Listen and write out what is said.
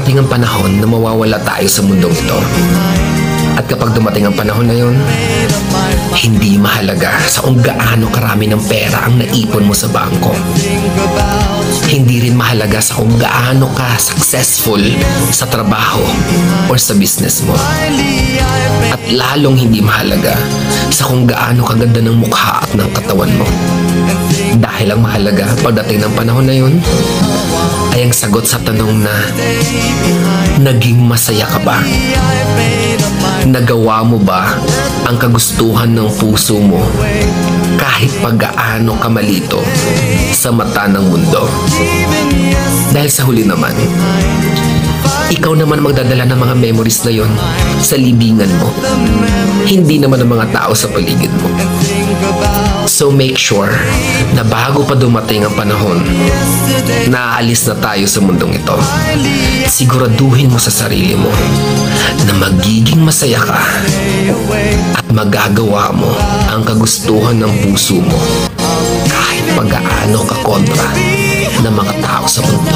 Darating ang panahon na mawawala tayo sa mundong ito. At kapag dumating ang panahon na yun, hindi mahalaga sa kung gaano karami ng pera ang naipon mo sa bangko. Hindi rin mahalaga sa kung gaano ka successful sa trabaho or sa business mo. At lalong hindi mahalaga sa kung gaano kaganda ng mukha at ng katawan mo. Dahil ang mahalaga pagdating ng panahon na yun ay ang sagot sa tanong na naging masaya ka ba? Nagawa mo ba ang kagustuhan ng puso mo kahit pag-gaano ka malito sa mata ng mundo? Dahil sa huli naman, ikaw naman magdadala ng mga memories na yon sa libingan mo. Hindi naman ang mga tao sa paligid mo. So make sure na bago pa dumating ang panahon na aalis na tayo sa mundong ito, siguraduhin mo sa sarili mo na magiging masaya ka at magagawa mo ang kagustuhan ng puso mo kahit pag-aano ka kontra ng mga tao sa mundo.